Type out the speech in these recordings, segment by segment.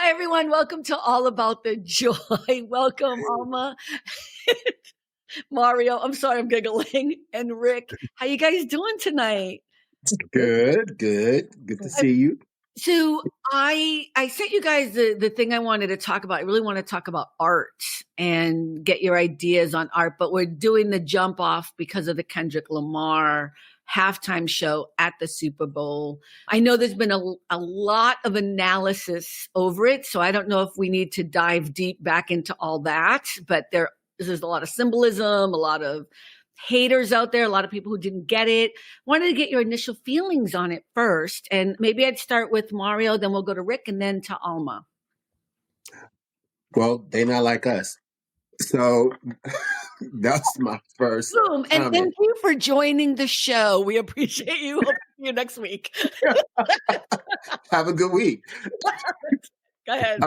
Hi, everyone. Welcome to All About the Joy. Welcome, Alma, Mario. I'm sorry, I'm giggling. And Rick. How you guys doing tonight? Good to see you. So I sent you guys the thing I wanted to talk about. I really want to talk about art and get your ideas on art, but we're doing the jump off because of the Kendrick Lamar halftime show at the Super Bowl. I know there's been a lot of analysis over it, so I don't know if we need to dive deep back into all that, but there's a lot of symbolism, a lot of haters out there, a lot of people who didn't get it. Wanted to get your initial feelings on it first. And maybe I'd start with Maurio, then we'll go to Rick and then to Alma. Well, they not like us. So that's my first Boom. And thank you for joining the show. We appreciate you. Hope to see you next week. Have a good week. Go ahead.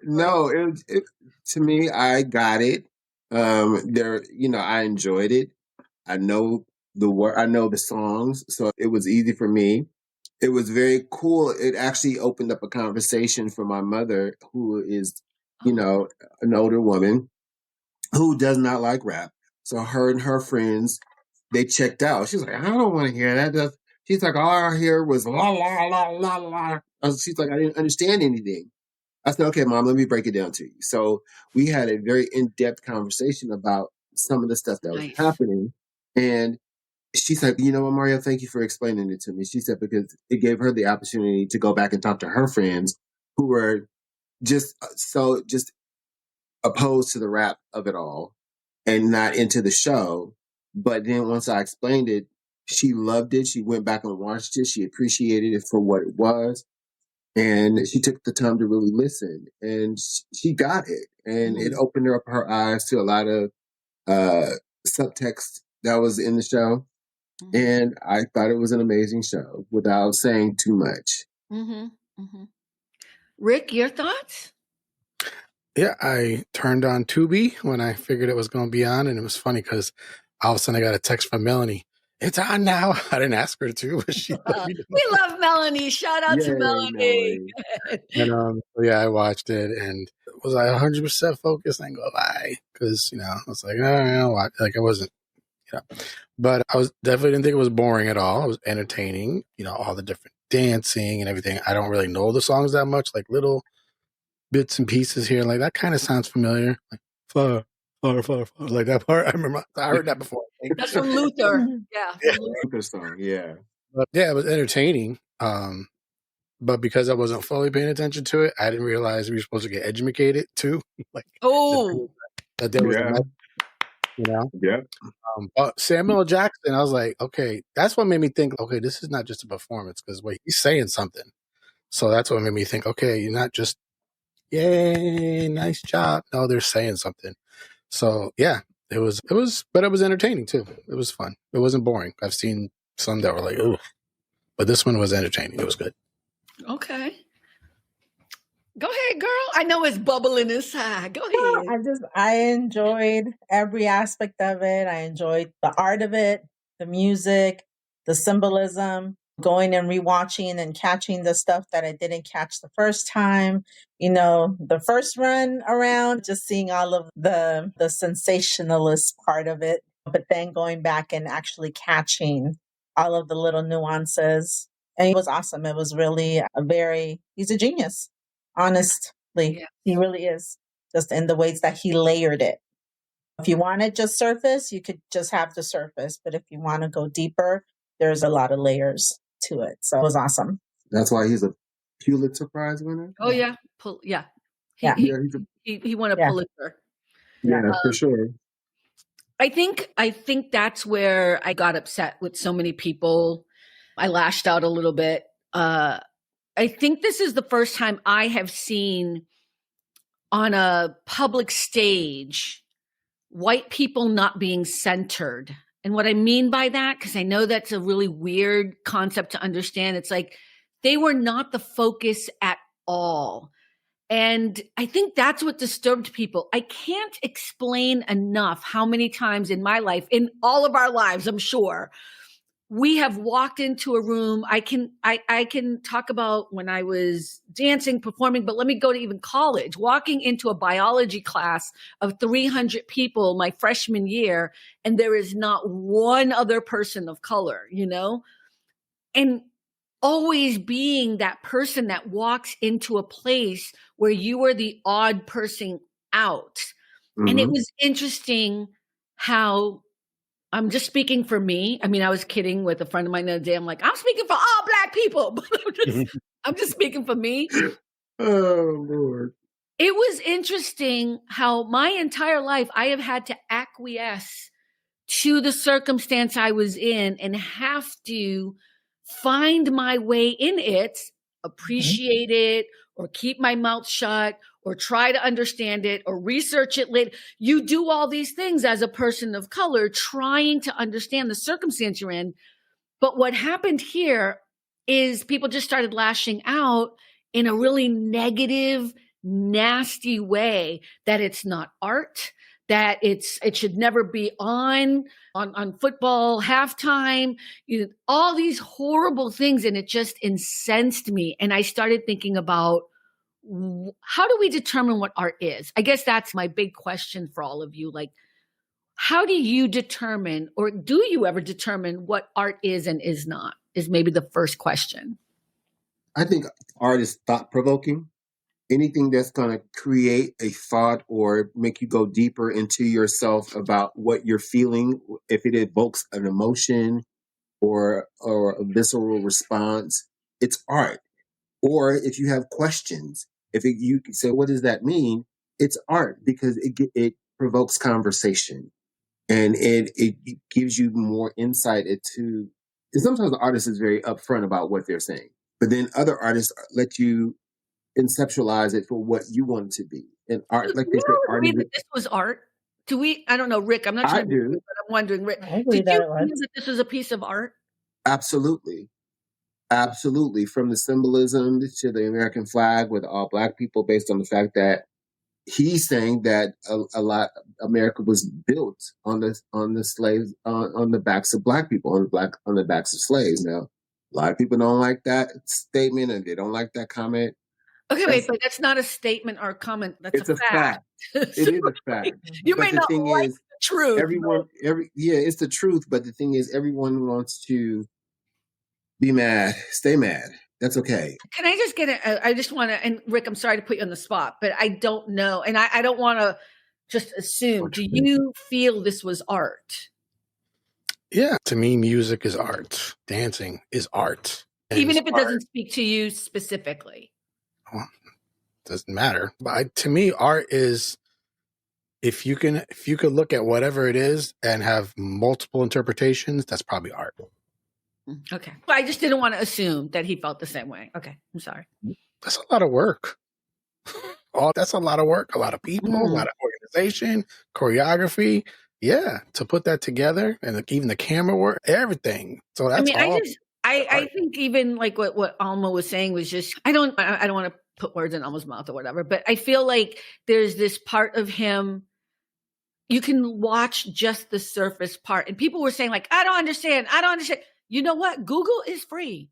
No, it to me, I got it. I enjoyed it. I know the word, I know the songs, so it was easy for me. It was very cool. It actually opened up a conversation for my mother, who is, an older woman who does not like rap. So her and her friends, they checked out. She's like, I don't want to hear that. She's like, all I hear was la la la la la. She's like, I didn't understand anything. I said, okay, Mom, let me break it down to you. So we had a very in-depth conversation about some of the stuff that was happening. And she's like, you know what, Mario, thank you for explaining it to me. She said, because it gave her the opportunity to go back and talk to her friends who were just opposed to the rap of it all and not into the show. But then once I explained it, she loved it. She went back and watched it. She appreciated it for what it was. And she took the time to really listen, and she got it. And it opened up her eyes to a lot of subtext that was in the show. And I thought it was an amazing show without saying too much. Rick, your thoughts? Yeah, I turned on Tubi when I figured it was going to be on. And it was funny because all of a sudden I got a text from Melanie. It's on now. I didn't ask her to. But we love Melanie. Shout out to Melanie. And I watched it, and was I 100% focused? I ain't gonna lie, because I was like, I wasn't, But I definitely didn't think it was boring at all. It was entertaining. All the different dancing and everything. I don't really know the songs that much, like little bits and pieces here. Like that kind of sounds familiar. Like far. Like that part. I remember I heard that before. That's from Luther. Yeah. Luther song. Yeah. But yeah, it was entertaining. But because I wasn't fully paying attention to it, I didn't realize we were supposed to get educated too. That there was Yeah. But Samuel Jackson, I was like, okay, that's what made me think, okay, this is not just a performance, because he's saying something. So that's what made me think, okay, you're not just, yay, nice job. No, they're saying something. So yeah, it was, but it was entertaining too. It was fun. It wasn't boring. I've seen some that were like, oh, but this one was entertaining. It was good. Okay. Go ahead, girl. I know it's bubbling inside. Go ahead. I enjoyed every aspect of it. I enjoyed the art of it, the music, the symbolism, going and rewatching and catching the stuff that I didn't catch the first time. The first run around, just seeing all of the sensationalist part of it, but then going back and actually catching all of the little nuances. And it was awesome. It was really he's a genius. Honestly, he really is, just in the ways that he layered it. If you want it just surface, you could just have the surface. But if you want to go deeper, there's a lot of layers to it. So it was awesome. That's why he's a Pulitzer Prize winner. Oh, yeah. He won a Pulitzer. Yeah, for sure. I think that's where I got upset with so many people. I lashed out a little bit. I think this is the first time I have seen on a public stage white people not being centered. And what I mean by that, because I know that's a really weird concept to understand, it's like they were not the focus at all. And I think that's what disturbed people. I can't explain enough how many times in my life, in all of our lives, I'm sure, we have walked into a room. I can talk about when I was dancing, performing, but let me go to even college, walking into a biology class of 300 people my freshman year, and there is not one other person of color, and always being that person that walks into a place where you are the odd person out. And it was interesting how, I'm just speaking for me. I mean, I was kidding with a friend of mine the other day. I'm like, I'm speaking for all Black people, but I'm just speaking for me. Oh, Lord. It was interesting how my entire life I have had to acquiesce to the circumstance I was in and have to find my way in it, appreciate it, or keep my mouth shut, or try to understand it, or research it later. You do all these things as a person of color, trying to understand the circumstance you're in. But what happened here is people just started lashing out in a really negative, nasty way, that it's not art, that it should never be on football halftime, all these horrible things. And it just incensed me. And I started thinking about, how do we determine what art is? I guess that's my big question for all of you. Like, how do you determine, or do you ever determine what art is and is not, is maybe the first question. I think art is thought provoking. Anything that's going to create a thought or make you go deeper into yourself about what you're feeling, if it evokes an emotion or a visceral response, it's art. Or if you have questions, you can say, what does that mean? It's art, because it provokes conversation, and it gives you more insight into. And sometimes the artist is very upfront about what they're saying, but then other artists let you conceptualize it for what you want it to be. And art, like they say, art is. That this was art? Do we? I don't know, Rick. I'm not trying I do. but I'm wondering, Rick, I agree did you that feel that this was a piece of art? Absolutely. Absolutely. From the symbolism to the American flag with all Black people, based on the fact that he's saying that a lot America was built on the slaves, on the backs of Black people, on the backs of slaves. Now, a lot of people don't like that statement, and they don't like that comment. Okay, wait, but that's not a statement or a comment. That's a fact. It is a fact. You but may the not thing like is, the truth. it's the truth. But the thing is, everyone wants to be mad, stay mad. That's okay. Can I just I just want to, and Rick, I'm sorry to put you on the spot, but I don't know. And I don't want to just assume. Do you feel this was art? Yeah. To me, music is art. Dancing is art. Even if it doesn't speak to you specifically. Well, doesn't matter. But to me, art is, if you could look at whatever it is and have multiple interpretations, that's probably art. Okay. Well, I just didn't want to assume that he felt the same way. Okay. I'm sorry. That's a lot of work. That's a lot of work. A lot of people, a lot of organization, choreography. Yeah. To put that together, and even the camera work, everything. So that's all. I think even like what Alma was saying was just, I don't want to put words in Alma's mouth or whatever, but I feel like there's this part of him, you can watch just the surface part. And people were saying like, I don't understand. You know what? Google is free.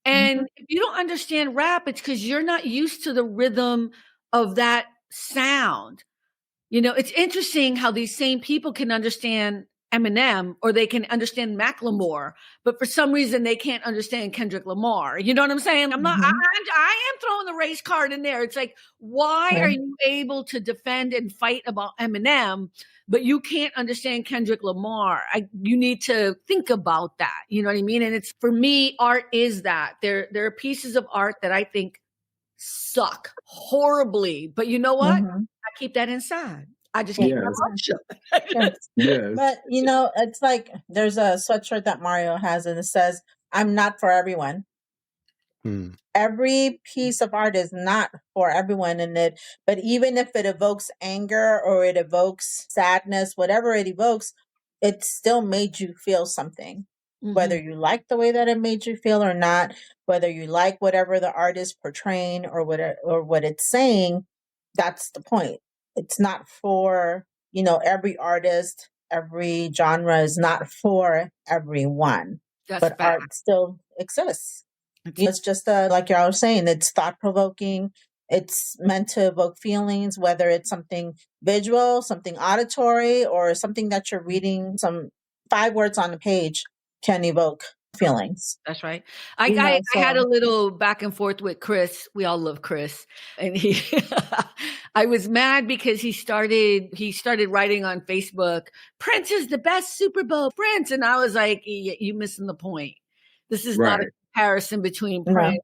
And if you don't understand rap, it's because you're not used to the rhythm of that sound. It's interesting how these same people can understand Eminem, or they can understand Macklemore, but for some reason they can't understand Kendrick Lamar. You know what I'm saying? I am throwing the race card in there. It's like, why are you able to defend and fight about Eminem, but you can't understand Kendrick Lamar? You need to think about that. You know what I mean? And it's, for me, art is that. There are pieces of art that I think suck horribly, but you know what? I keep that inside. I just keep my mouth shut. Yes. But it's like there's a sweatshirt that Mario has, and it says, "I'm not for everyone." Every piece of art is not for everyone in it, but even if it evokes anger or it evokes sadness, whatever it evokes, it still made you feel something. Whether you like the way that it made you feel or not, whether you like whatever the art is portraying or what it's saying, that's the point. It's not for, every artist, every genre is not for everyone, That's but fact. art still exists. It's just like y'all were saying, it's thought provoking. It's meant to evoke feelings, whether it's something visual, something auditory, or something that you're reading. Some 5 words on the page can evoke feelings. That's right. You know, I had a so little back and forth with Chris. We all love Chris. And he I was mad because he started writing on Facebook, Prince is the best Super Bowl Prince. And I was like, you missing the point. This is not a Right. comparison between no. Prince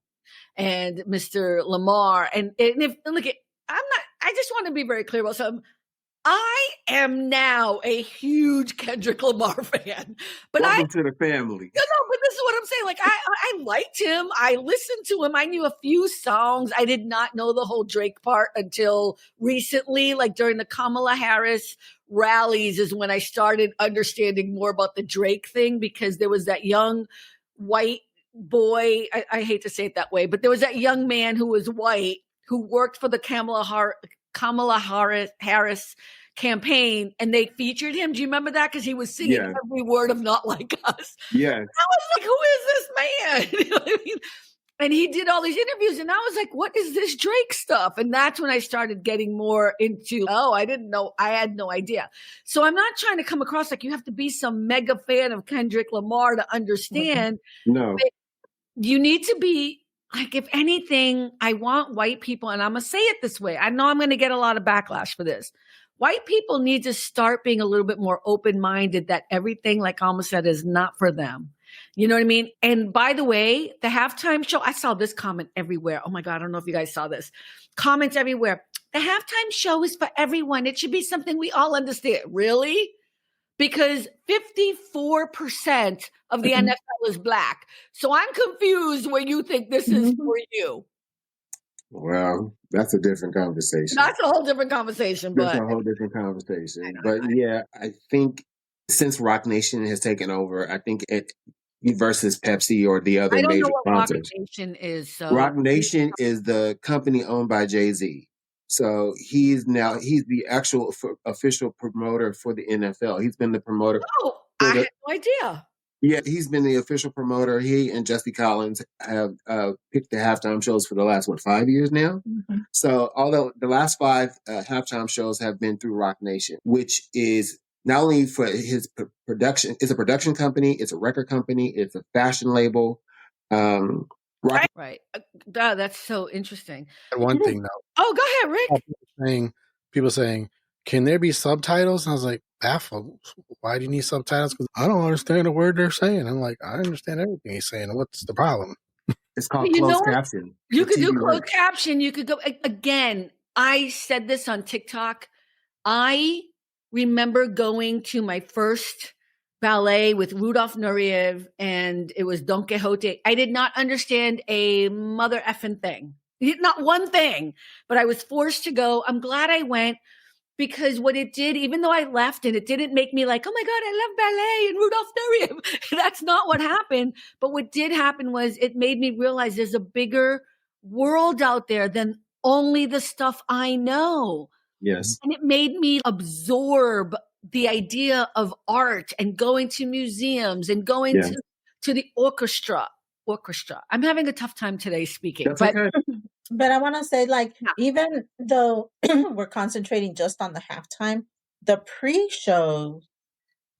and Mr. Lamar. And if look at I just want to be very clear about something. I am now a huge Kendrick Lamar fan. But Welcome to the family. no, but this is what I'm saying. Like, I liked him. I listened to him. I knew a few songs. I did not know the whole Drake part until recently, like during the Kamala Harris rallies is when I started understanding more about the Drake thing, because there was that young white boy. I hate to say it that way, but there was that young man who was white who worked for the Kamala Harris campaign, and they featured him. Do you remember that? Because he was singing Yeah. every word of Not Like Us. Yes. I was like, who is this man? You know what I mean? And he did all these interviews, and I was like, what is this Drake stuff? And that's when I started getting more into, I didn't know. I had no idea. So I'm not trying to come across like you have to be some mega fan of Kendrick Lamar to understand. No. You need to be like, if anything, I want white people, and I'm going to say it this way. I know I'm going to get a lot of backlash for this. White people need to start being a little bit more open-minded that everything, like Alma said, is not for them. You know what I mean? And by the way, the halftime show, I saw this comment everywhere. Oh my God, I don't know if you guys saw this. Comments everywhere. The halftime show is for everyone. It should be something we all understand. Really? Because 54% of the NFL is black. So I'm confused when you think this is for you. Well, that's a different conversation. That's a whole different conversation. That's But a whole different conversation. But yeah, I think since Rock Nation has taken over, I think it versus Pepsi or the other I don't know major what Rock sponsors. Nation is. So Rock Nation is the company owned by Jay-Z. So he's the actual official promoter for the NFL. He's been the promoter. I had no idea. Yeah, he's been the official promoter. He and Jesse Collins have picked the halftime shows for the last, 5 years now? Mm-hmm. So although the last 5 halftime shows have been through Rock Nation, which is not only for his production, it's a production company, it's a record company, it's a fashion label. Right. That's so interesting. One thing though. Oh, go ahead, Rick. People saying, can there be subtitles? And I was like, baffled. Why do you need subtitles? Because I don't understand a word they're saying. I'm like, I understand everything he's saying. What's the problem? It's called closed caption. You could do closed caption. You could go again. I said this on TikTok. I remember going to my first ballet with Rudolph Nureyev, and it was Don Quixote. I did not understand a mother effing thing. Not one thing, but I was forced to go. I'm glad I went, because what it did, even though I left, and it didn't make me like, oh my God, I love ballet and Rudolph Nureyev. That's not what happened. But what did happen was it made me realize there's a bigger world out there than only the stuff I know. Yes. And it made me absorb the idea of art and going to museums and going to the orchestra. I'm having a tough time today speaking. That's okay. But I want to say, even though we're concentrating just on the halftime, the pre-show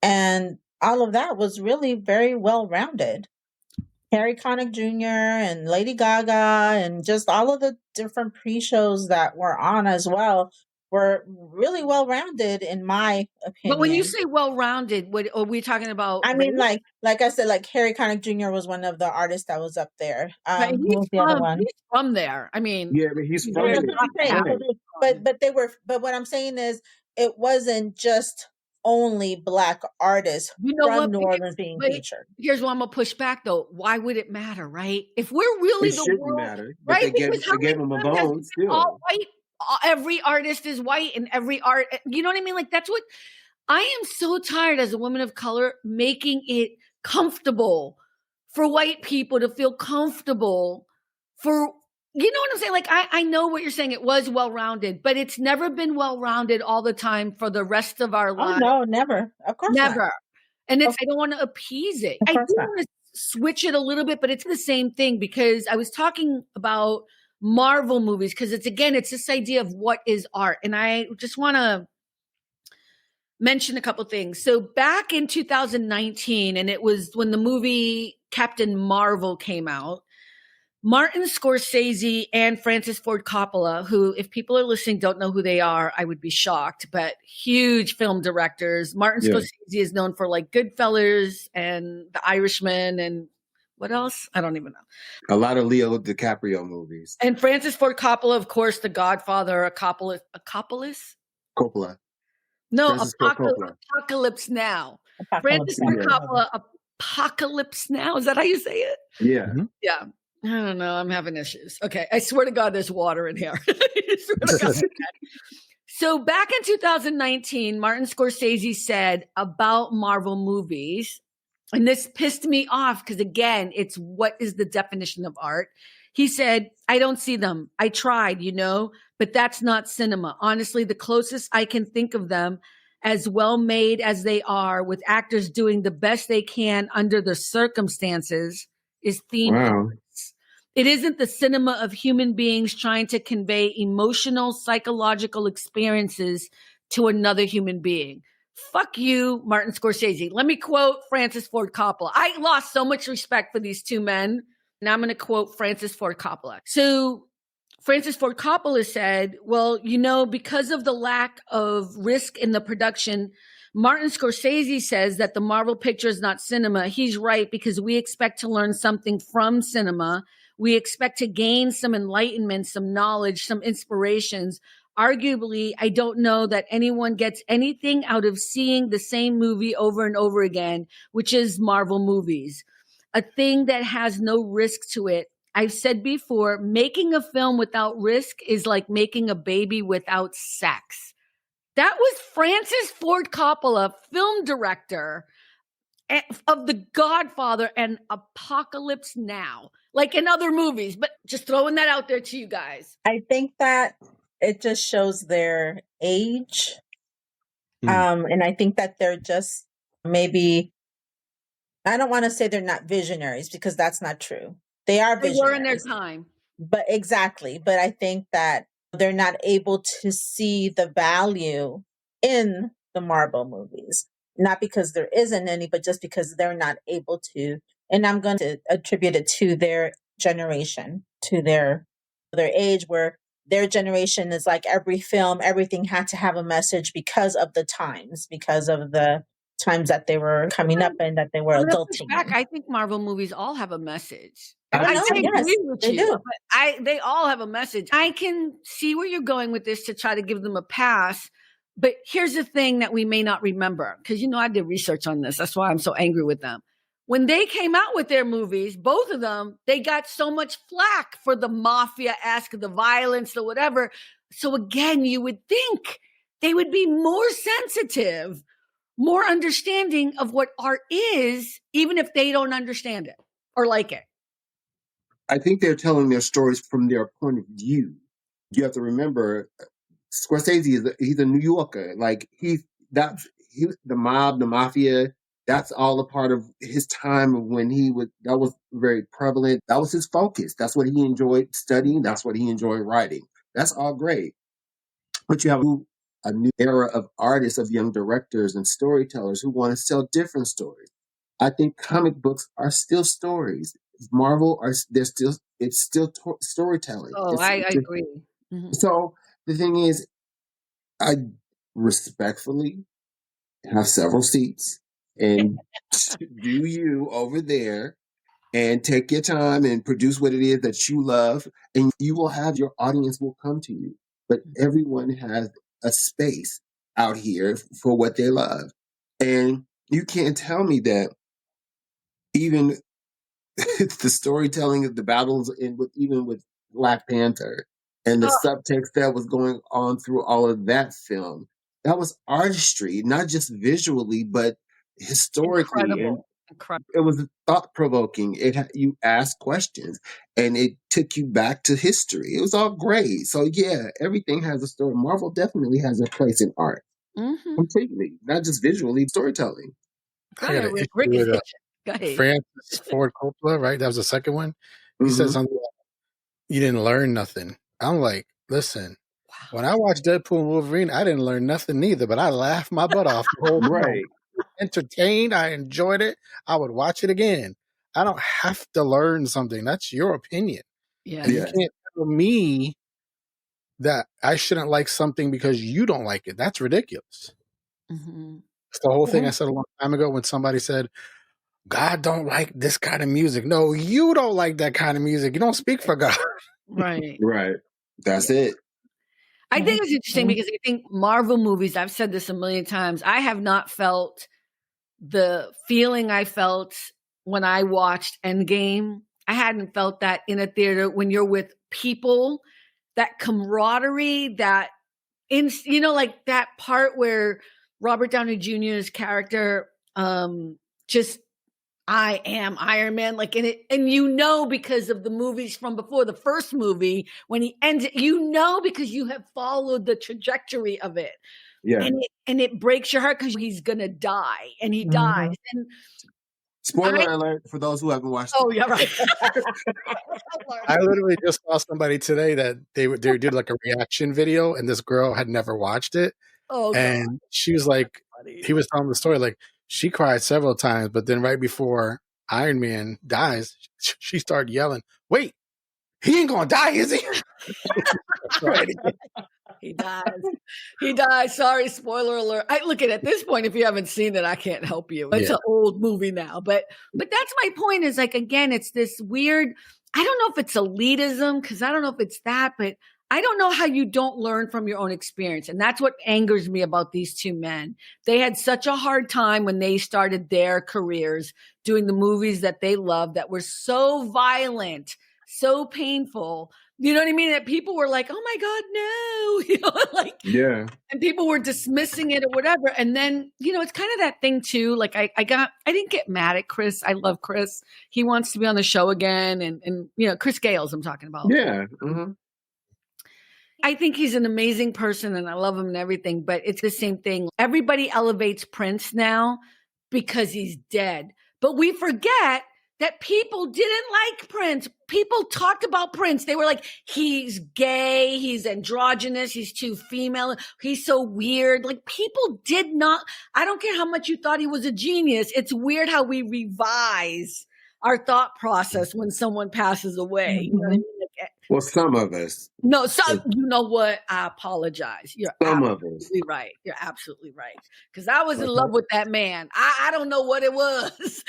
and all of that was really very well-rounded. Harry Connick Jr. and Lady Gaga and just all of the different pre-shows that were on as well were really well-rounded, in my opinion. But when you say well-rounded, what are we talking about? I mean, like I said, Harry Connick Jr. was one of the artists that was up there. Who was the other one? He's from there. I mean, yeah, but he's from there. But what I'm saying is, it wasn't just only Black artists from New Orleans being featured. Here's why I'm gonna push back, though. Why would it matter, right? If we're really the world, matter, right? They gave him a bone still. All white. Every artist is white, and every art, you know what I mean? Like, that's what I am so tired as a woman of color, making it comfortable for white people to feel comfortable for, You know what I'm saying? Like, I know what you're saying. It was well-rounded, but it's never been well-rounded all the time for the rest of our Oh lives. no, never. Of course not. Never. And Of I don't want to appease it. Of I do course not. want to switch it a little bit, but it's the same thing because I was talking about Marvel movies because it's this idea of what is art. And I just want to mention a couple things. So back in 2019, and it was when the movie Captain Marvel came out, Martin Scorsese and Francis Ford Coppola, who, if people are listening, don't know who they are, I would be shocked, but huge film directors. Martin Yeah. Scorsese is known for like Goodfellas and The Irishman and what else? I don't even know. A lot of Leo DiCaprio movies. And Francis Ford Coppola, of course, The Godfather, Coppola. Coppola. No, Francis Ford Coppola. Apocalypse Now. Apocalypse Francis Ford Now. Coppola, Apocalypse Now. Is that how you say it? Yeah. Mhm. Yeah. I don't know. I'm having issues. Okay. I swear to God, there's water in here. I swear to God. So back in 2019, Martin Scorsese said about Marvel movies, and this pissed me off because, again, it's what is the definition of art? He said, I don't see them. I tried, but that's not cinema. Honestly, the closest I can think of them, as well made as they are, with actors doing the best they can under the circumstances, is theme. Wow. It isn't the cinema of human beings trying to convey emotional, psychological experiences to another human being. Fuck you, Martin Scorsese. Let me quote Francis Ford Coppola. I lost so much respect for these two men. Now I'm going to quote Francis Ford Coppola. So Francis Ford Coppola said, well, because of the lack of risk in the production, Martin Scorsese says that the Marvel picture is not cinema. He's right, because we expect to learn something from cinema. We expect to gain some enlightenment, some knowledge, some inspirations. Arguably, I don't know that anyone gets anything out of seeing the same movie over and over again, which is Marvel movies. A thing that has no risk to it. I've said before, making a film without risk is like making a baby without sex. That was Francis Ford Coppola, film director of The Godfather and Apocalypse Now, like in other movies, but just throwing that out there to you guys. I think that it just shows their age. And I think that they're just maybe, I don't want to say they're not visionaries because that's not true. They are They visionaries. were in their time. But exactly. But I think that they're not able to see the value in the Marvel movies. Not because there isn't any, but just because they're not able to. And I'm going to attribute it to their generation, to their age, where their generation is like every film, everything had to have a message because of the times, because of the times that they were coming up and that they were adulting. I think Marvel movies all have a message. I Yes, agree with they you. do. But they all have a message. I can see where you're going with this to try to give them a pass. But here's the thing that we may not remember, because I did research on this. That's why I'm so angry with them. When they came out with their movies, both of them, they got so much flack for the mafia-esque, the violence, the whatever. So again, you would think they would be more sensitive, more understanding of what art is, even if they don't understand it or like it. I think they're telling their stories from their point of view. You have to remember, Scorsese he's a New Yorker. Like the mob, the mafia. That's all a part of his time when that was very prevalent. That was his focus. That's what he enjoyed studying. That's what he enjoyed writing. That's all great. But you have a new era of artists, of young directors and storytellers who want to tell different stories. I think comic books are still stories. Marvel it's still storytelling. Oh, I agree. Mm-hmm. So the thing is, I respectfully have several seats and do you over there and take your time and produce what it is that you love, and your audience will come to you. But everyone has a space out here for what they love. And you can't tell me that even the storytelling of the battles even with Black Panther and the subtext that was going on through all of that film, that was artistry, not just visually, but historically. Incredible. It was thought provoking. You asked questions, and it took you back to history. It was all great. So yeah, everything has a story. Marvel definitely has a place in art, completely, not just visually, storytelling. I got an issue Rick is with itching. Go ahead. Francis Ford Coppola, right? That was the second one. He said something like, you didn't learn nothing. I'm like, listen, when I watched Deadpool and Wolverine, I didn't learn nothing neither, but I laughed my butt off the whole time. Right. Entertained, I enjoyed it. I would watch it again. I don't have to learn something. That's your opinion. Yeah. And you can't tell me that I shouldn't like something because you don't like it. That's ridiculous. It's the whole thing I said a long time ago when somebody said, God don't like this kind of music. No, you don't like that kind of music. You don't speak for God. Right. Right. That's it. I think it's interesting because I think Marvel movies, I've said this a million times, I have not felt the feeling I felt when I watched Endgame. I hadn't felt that in a theater when you're with people, that camaraderie, that like that part where Robert Downey Jr.'s character just I am Iron Man, like in it, and because of the movies from before the first movie, when he ends it, because you have followed the trajectory of it. Yeah. And it breaks your heart because he's gonna die, and he dies. And spoiler alert for those who haven't watched it. Oh, yeah, right. I literally just saw somebody today that they did like a reaction video, and this girl had never watched it. Oh, and God. She was like, he was telling the story, like she cried several times, but then right before Iron Man dies, she started yelling, "Wait, he ain't gonna die, is he?" Right. He dies. He dies. Sorry, spoiler alert. I look at this point, if you haven't seen it, I can't help you. It's an old movie now. But that's my point is like, again, it's this weird, I don't know if it's elitism, because I don't know if it's that, but I don't know how you don't learn from your own experience. And that's what angers me about these two men. They had such a hard time when they started their careers doing the movies that they loved that were so violent, so painful. You know what I mean? That people were like, "Oh my God, no!" And people were dismissing it or whatever. And then, it's kind of that thing too. Like I didn't get mad at Chris. I love Chris. He wants to be on the show again, and Chris Gales, I'm talking about. Yeah. I think he's an amazing person, and I love him and everything. But it's the same thing. Everybody elevates Prince now because he's dead, but we forget that people didn't like Prince. People talked about Prince. They were like, he's gay, he's androgynous, he's too female, he's so weird. Like people did not, I don't care how much you thought he was a genius. It's weird how we revise our thought process when someone passes away. You know what I mean? Well, some of us. No, you know what? I apologize. You're some of us. Absolutely right. You're absolutely right. Because I was in love with that man. I don't know what it was.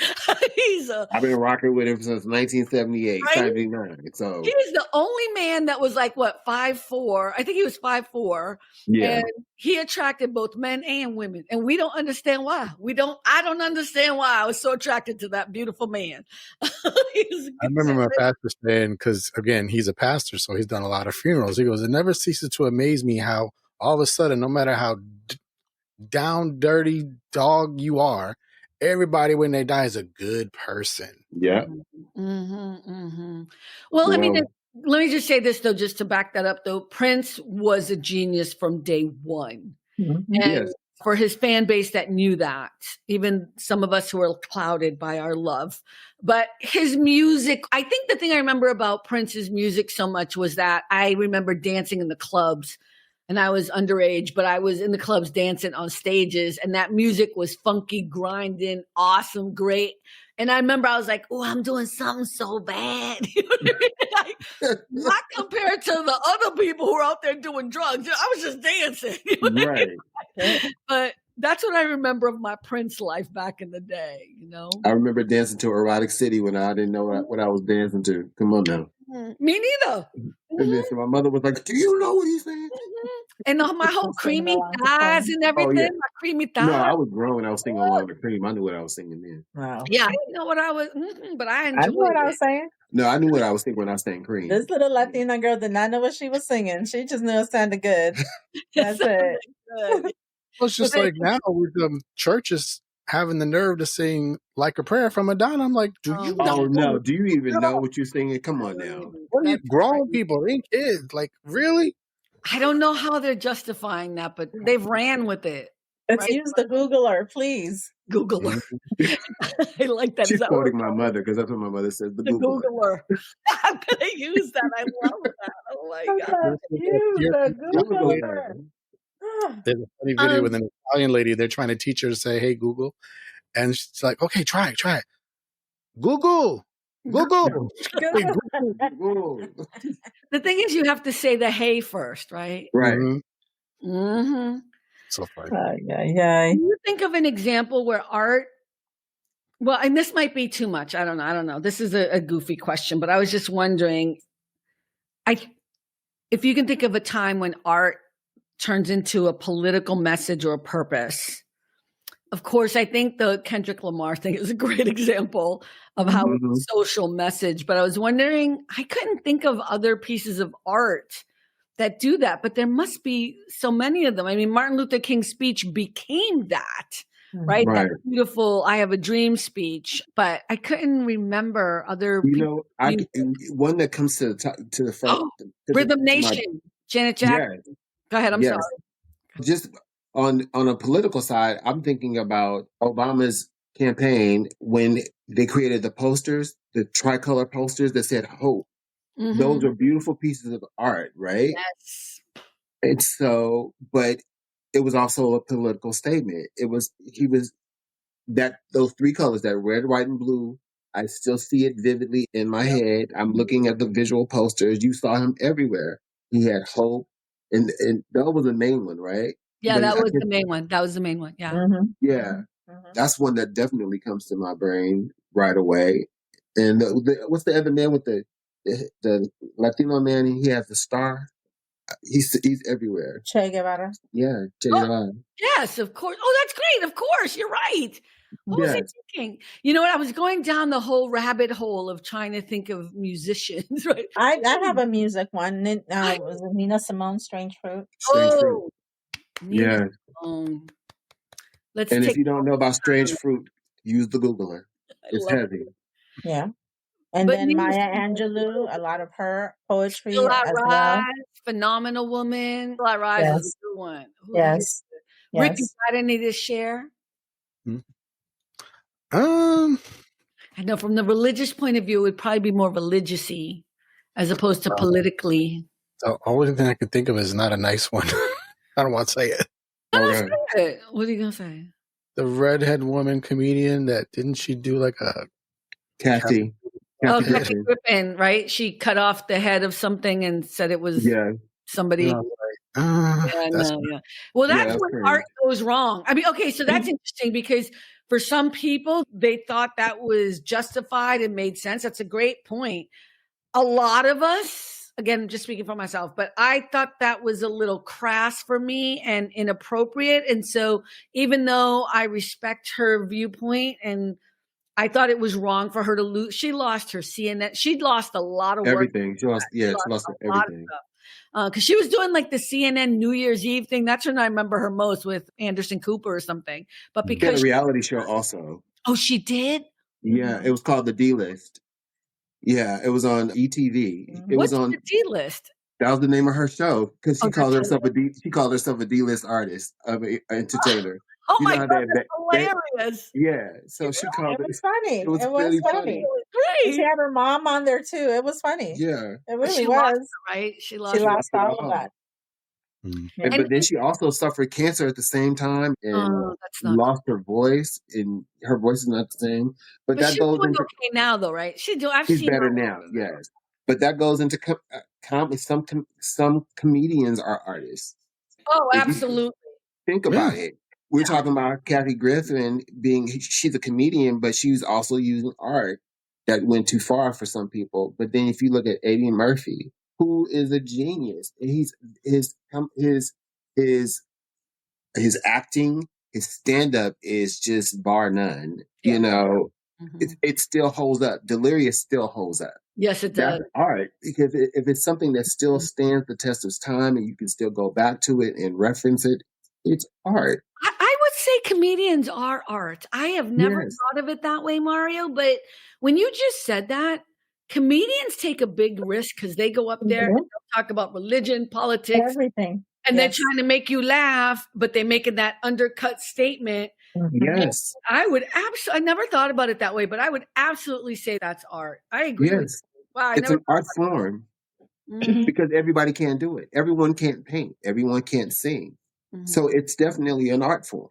I've been rocking with him since 1978, right? 79. So he's the only man that was like 5'4". I think he was 5'4". Yeah. And he attracted both men and women. And we don't understand why. I don't understand why I was so attracted to that beautiful man. I remember my pastor saying, because again, he's a pastor, so he's done a lot of funerals. He goes, "It never ceases to amaze me how all of a sudden, no matter how down dirty dog you are, everybody when they die is a good person." Yeah. Well, I mean, let me just say this though, just to back that up though. Prince was a genius from day one. And for his fan base that knew that, even some of us who are clouded by our love. But his music, I think the thing I remember about Prince's music so much was that I remember dancing in the clubs, and I was underage, but I was in the clubs dancing on stages, and that music was funky, grinding, awesome, great. And I remember I was like, "Oh, I'm doing something so bad." You know what I mean? Like, not compared to the other people who are out there doing drugs. I was just dancing. You know what I mean? But that's what I remember of my Prince life back in the day, I remember dancing to Erotic City when I didn't know what I was dancing to. Come on now. Me neither. And then so my mother was like, "Do you know what he's saying?" And my whole creamy thighs and everything. Oh, yeah. My creamy thighs. No, I was grown. I was singing along to Cream. I knew what I was singing then. Wow. Yeah, I didn't know what I was, but I enjoyed it. I knew what I was saying. No, I knew what I was thinking when I was saying Cream. This little Latina girl did not know what she was singing. She just knew it sounded good. That's it. Good. Well, it's just like now with churches having the nerve to sing Like a Prayer from Madonna. I'm like, do you Oh no! Do you even know know? what you're singing? Come on now. What are you That's grown right. people? They ain't kids. Like, really? I don't know how they're justifying that, but they've ran with it. Let's Right? use the Googler, please. Googler. I like that. Is She's that what quoting we're my calling mother it? because that's what my mother says. The The Googler. Googler. I'm gonna use that. I love that. Oh my I'm god. gonna use the Googler. Googler. There's a funny video with Um, an Italian lady. They're trying to teach her to say, "Hey, Google," and she's like, "Okay, try it. Google, Google." Hey, Google. Google. the thing is, you have to say the hey first, right? Right. Mm-hmm. Mm-hmm. So funny. Yeah. Can you think of an example where art? Well, and this might be too much. I don't know. This is a goofy question, but I was just wondering, if you can think of a time when art turns into a political message or a purpose. Of course, I think the Kendrick Lamar thing is a great example of how it's a social message. But I was wondering, I couldn't think of other pieces of art that do that, but there must be so many of them. I mean, Martin Luther King's speech became that, right? Right. That beautiful "I have a dream" speech, but I couldn't remember other You know, one that comes to the front. Rhythm Nation, Janet Jackson. Yes. Go ahead. I'm Yes. sorry. Just on a political side, I'm thinking about Obama's campaign when they created the posters, the tricolor posters that said hope. Mhm. Those are beautiful pieces of art, right? Yes. And so, but it was also a political statement. Those three colors, that red, white, and blue. I still see it vividly in my head. I'm looking at the visual posters. You saw him everywhere. He had hope, and that was the main one, right? Yeah, But that was the main one. That was the main one. Yeah. yeah, that's one that definitely comes to my brain right away. And what's the other man with the Latino man? He has the star. He's everywhere. Che Guevara. Yeah, Che Guevara. Yes, of course. Oh, that's great. Of course, you're right. What was I thinking? You know what? I was going down the whole rabbit hole of trying to think of musicians. Right? I have a music one. Was it Nina Simone, Strange Fruit? Strange Fruit. Nina Simone. And if you don't know about Strange Fruit, use the Googler. It's heavy. Yeah. And But then Nina Maya Simone, Angelou, a lot of her poetry Still I as well. Rise, Phenomenal Woman. Still I Rise is a good one. Yes. Rick, you got any to share? I know from the religious point of view, it would probably be more religious-y as opposed to politically. The only thing I can think of is not a nice one. I don't want to say it. Say it. What are you gonna say? The redhead woman comedian didn't she do like a Kathy? Kathy Griffin, right? She cut off the head of something and said it was somebody. Yeah. Well, that's when art goes wrong. I mean, okay, so that's interesting because for some people, they thought that was justified and made sense. That's a great point. A lot of us, again, just speaking for myself, but I thought that was a little crass for me and inappropriate. And so even though I respect her viewpoint and I thought it was wrong for her to lose, she lost her CNN. She'd lost a lot of work. Everything. She lost everything. Because she was doing like the CNN New Year's Eve thing. That's when I remember her most, with Anderson Cooper or something. But because she had a reality show also. Oh, she did? Yeah, it was called The D-List. Yeah, it was on ETV. What's The D-List? That was the name of her show because she called herself a D-list artist, entertainer. Oh my God, that's hilarious. So she called it. It was funny. It was really funny. Great. She had her mom on there too. It was funny. Yeah. It really she was. Lost, right? She lost all of that. But then she also suffered cancer at the same time and lost her voice, and her voice is not the same. But that she's goes doing into okay now, though, right? She's better now, yes. But that goes into comedy. Some comedians are artists. Oh, absolutely. Think about it. We're talking about Kathy Griffin she's a comedian, but she's also using art that went too far for some people. But then if you look at Eddie Murphy, who is a genius, he's his acting, his stand-up is just bar none. You know, it still holds up. Delirious still holds up. Yes, it does. That's art, because if it's something that still stands the test of time and you can still go back to it and reference it, it's art. I would say comedians are art. I have never Yes. thought of it that way, Mario, but when you just said that, comedians take a big risk because they go up there and they'll talk about religion, politics, Everything. and they're trying to make you laugh, but they're making that undercut statement. Yes. I would I never thought about it that way, but I would absolutely say that's art. I agree with Yes. you. Wow, It's an art form Mhm, because everybody can't do it. Everyone can't paint. Everyone can't sing. mhm. So it's definitely an art form.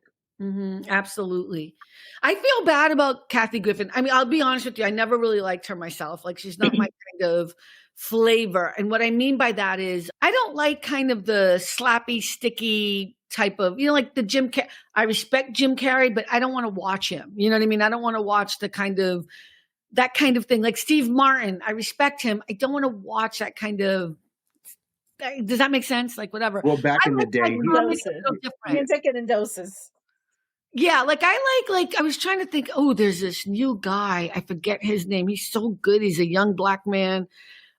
Absolutely. I feel bad about Kathy Griffin. I mean, I'll be honest with you. I never really liked her myself. Like, she's not my kind of flavor. And what I mean by that is I don't like kind of the slappy, sticky type of, like the Jim Carrey. I respect Jim Carrey, but I don't want to watch him. You know what I mean? I don't want to watch that kind of thing. Like Steve Martin, I respect him. I don't want to watch that kind of. Does that make sense? Like, whatever. Well, back in the day, Comics are Doses. so You different. can take it in doses. Yeah, like I was trying to think, oh, there's this new guy. I forget his name. He's so good. He's a young black man.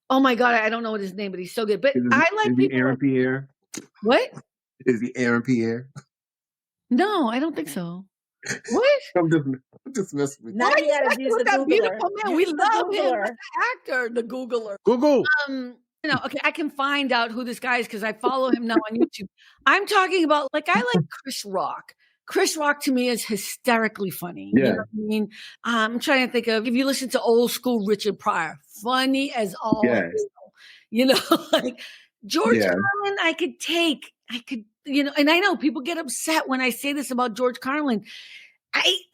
Oh my God, I don't know what his name, but he's so good. But I like is he people. Aaron Pierre? What? Is he Aaron Pierre? No, I don't think so. What? I'm just messing with you. Now Why you you gotta messing use with the that Googler. beautiful man? We Use the love him. Googler. That's the actor, the Googler. Google. Okay, I can find out who this guy is because I follow him now on YouTube. I'm talking about, like, I like Chris Rock. Chris Rock to me is hysterically funny. You know Yeah. what I mean? I'm trying to think of, if you listen to old school Richard Pryor, funny as all Yes. hell. You know, like George Yeah. Carlin, I could, and I know people get upset when I say this about George Carlin.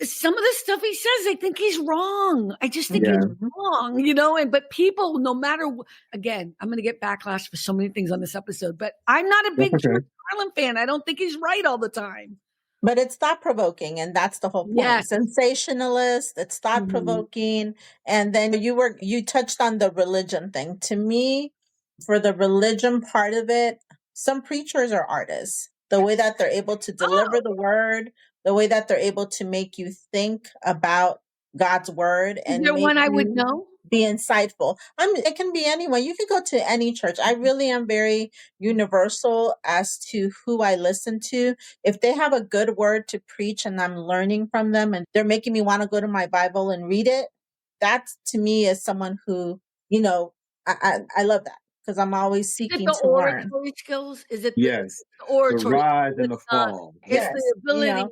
Some of the stuff he says, I think he's wrong. I just think Yeah. he's wrong, but people, no matter again, I'm going to get backlash for so many things on this episode, but I'm not a big That's okay. George Carlin fan. I don't think he's right all the time. But it's thought provoking, and that's the whole point. Yes. Sensationalist, it's thought provoking. And then you touched on the religion thing. To me, for the religion part of it, some preachers are artists. The way that they're able to deliver the word, the way that they're able to make you think about God's word, Is and there make one I would you know? be insightful. It can be anyone. You could go to any church. I really am very universal as to who I listen to. If they have a good word to preach and I'm learning from them and they're making me want to go to my Bible and read it, that to me is someone who, I love that because I'm always Is it seeking the to learn. oratory skills? Is it Yes. the The oratory? rise and the fall. It's Yes, the ability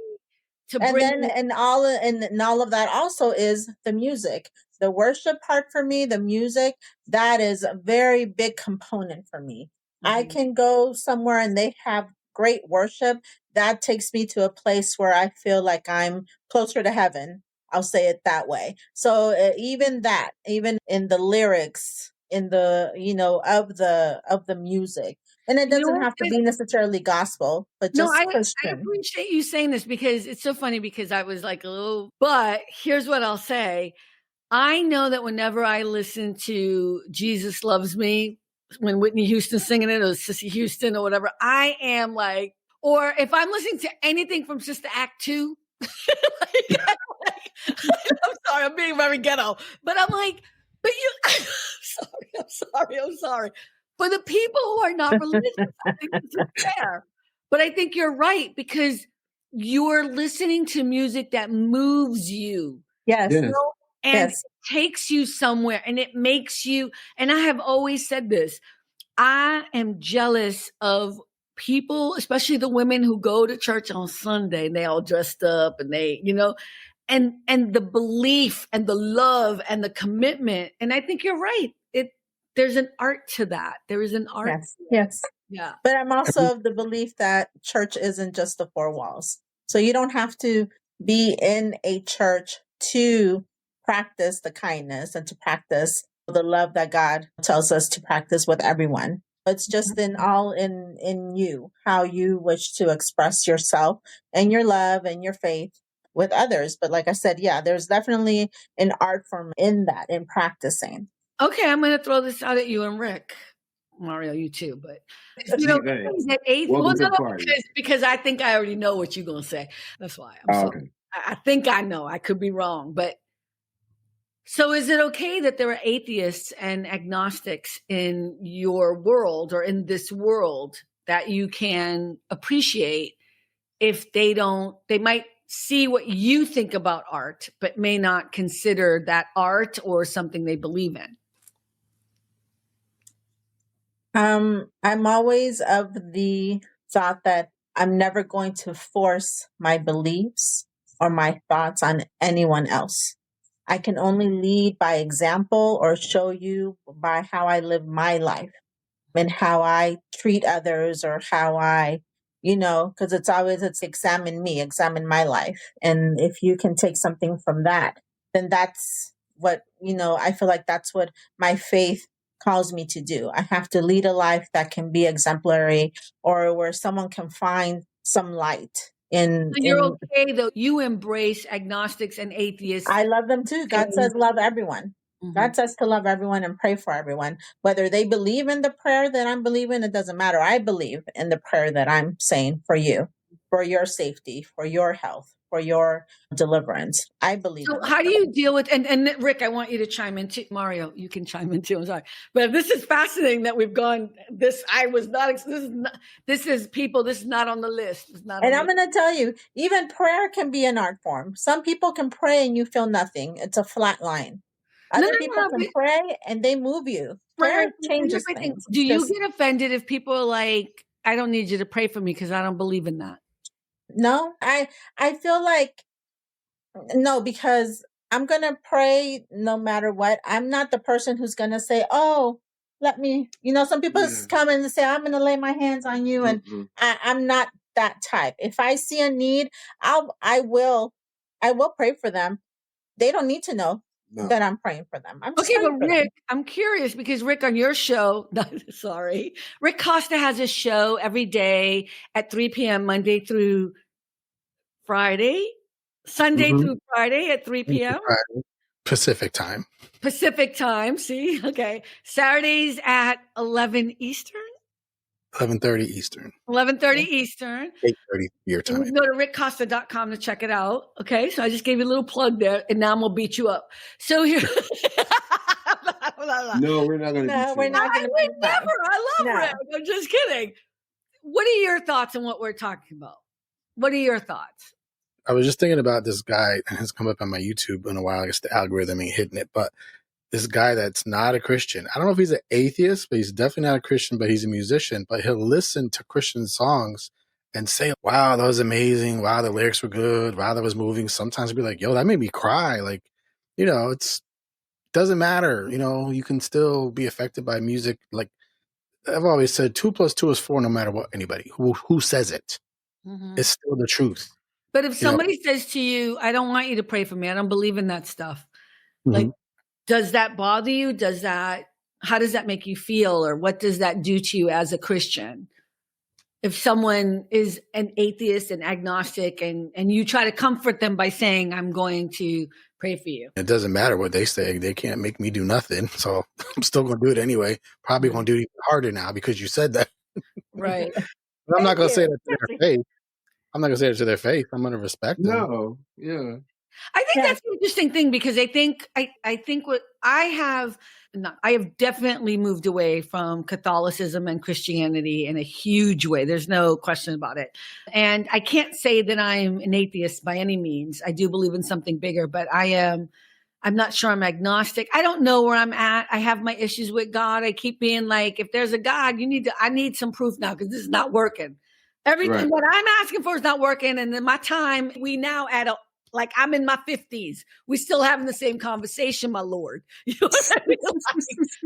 to and bring. then and all of that also is the music, the worship part for me. The music, that is a very big component for me. I can go somewhere and they have great worship. That takes me to a place where I feel like I'm closer to heaven. I'll say it that way. So even in the lyrics, in the of the music, and it You know doesn't what? have to be necessarily gospel, but No, just I Christian. appreciate you saying this because it's so funny because I was like, oh, but here's what I'll say. I know that whenever I listen to Jesus Loves Me, when Whitney Houston's singing it or Sissy Houston or whatever, I am like, or if I'm listening to anything from Sister Act 2, I'm sorry, I'm being very ghetto, but I'm like, but you, I'm sorry. For the people who are not religious, I think this is fair. But I think you're right because you're listening to music that moves you. Yes. Yes. And it takes you somewhere and it makes you, and I have always said this, I am jealous of people, especially the women who go to church on Sunday and they all dressed up and they, and the belief and the love and the commitment. And I think you're right. There's an art to that. There is an art. Yes. Yeah. But I'm also of the belief that church isn't just the four walls. So you don't have to be in a church to practice the kindness and to practice the love that God tells us to practice with everyone. It's just in you, how you wish to express yourself and your love and your faith with others. But like I said, there's definitely an art form in that, in practicing. Okay, I'm going to throw this out at you and Rick. Mario, you too, but that eighth one, because I think I already know what you're going to say. That's why I'm sorry. Okay. I think I know. I could be wrong, but so is it okay that there are atheists and agnostics in your world or in this world that you can appreciate if they might see what you think about art, but may not consider that art or something they believe in? I'm always of the thought that I'm never going to force my beliefs or my thoughts on anyone else. I can only lead by example or show you by how I live my life and how I treat others or how I, because it's examine me, examine my life. And if you can take something from that, then that's what, I feel like that's what my faith calls me to do. I have to lead a life that can be exemplary or where someone can find some light in. So you're okay though. You embrace agnostics and atheists. I love them too. God says love everyone. God says to love everyone and pray for everyone. Whether they believe in the prayer that I'm believing, it doesn't matter. I believe in the prayer that I'm saying for you, for your safety, for your health, for your deliverance. I believe So in that. how do you deal with, and Rick, I want you to chime in too. Mario, you can chime in too. I'm sorry. But this is fascinating that we've gone, this is not on the list. It's not. And I'm going to tell you, even prayer can be an art form. Some people can pray and you feel nothing. It's a flat line. Other people can pray and they move you. Prayer changes things. Do you get offended if people are like, I don't need you to pray for me because I don't believe in that? No, I feel like, no, because I'm going to pray no matter what. I'm not the person who's going to say, oh, let me, some people come and say, I'm going to lay my hands on you. And I'm not that type. If I see a need, I will pray for them. They don't need to know that I'm praying for them. Okay, but Rick, I'm curious because Rick, on your show, Rick Costa has a show every day at 3 p.m. Monday through Friday, Sunday through Friday at 3 p.m. Pacific time. See, okay. Saturdays at 11 Eastern. 11:30 Eastern. 11:30 Eastern. 8:30 your time. You can go to rickcosta.com to check it out. Okay, so I just gave you a little plug there, and now I'm gonna beat you up. So here. No, we're not gonna. No, we're not gonna. I would never. I love Rick. I'm just kidding. What are your thoughts on what we're talking about? What are your thoughts? I was just thinking about this guy, and has come up on my YouTube in a while. I guess the algorithm ain't hitting it, but this guy that's not a Christian. I don't know if he's an atheist, but he's definitely not a Christian, but he's a musician. But he'll listen to Christian songs and say, wow, that was amazing. Wow, the lyrics were good. Wow, that was moving. Sometimes he'll be like, yo, that made me cry. Like, it's doesn't matter. You can still be affected by music. Like I've always said, 2 + 2 is 4, no matter what anybody who says it. It's still the truth. But if somebody says to you, I don't want you to pray for me, I don't believe in that stuff. Like, does that bother you? How does that make you feel? Or what does that do to you as a Christian? If someone is an atheist and agnostic and you try to comfort them by saying, I'm going to pray for you. It doesn't matter what they say. They can't make me do nothing. So I'm still going to do it anyway. Probably going to do it even harder now because you said that. Right. But I'm not going to say that to their face. I'm not going to say it to their face. I'm going to respect them. No, yeah. I think that's an interesting thing because I think what I have definitely moved away from Catholicism and Christianity in a huge way. There's no question about it. And I can't say that I'm an atheist by any means. I do believe in something bigger, but I'm not sure I'm agnostic. I don't know where I'm at. I have my issues with God. I keep being like, if there's a God, I need some proof now because this is not working. Everything what I'm asking for is not working. And in my time, we now like I'm in my 50s. We still having the same conversation, my Lord. You know what I mean?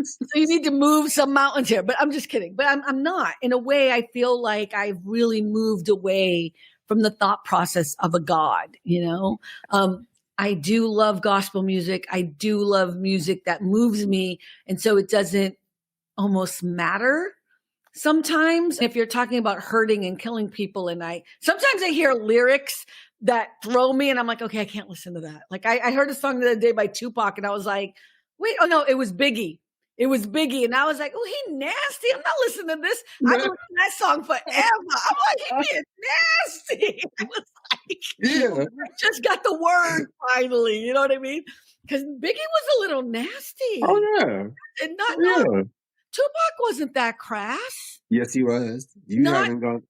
So you need to move some mountains here. But I'm just kidding. But I'm not. In a way, I feel like I've really moved away from the thought process of a God, I do love gospel music. I do love music that moves me. And so it doesn't almost matter. Sometimes if you're talking about hurting and killing people sometimes I hear lyrics that throw me and I'm like, okay, I can't listen to that. Like I heard a song the other day by Tupac and I was like, wait, oh no, it was Biggie. And I was like, oh, he nasty. I'm not listening to this. I've been listening to that song forever. I'm like, he being nasty. I was like, just got the word finally. You know what I mean? Because Biggie was a little nasty. Oh yeah. And not Tupac wasn't that crass. Yes, he was. You haven't gone.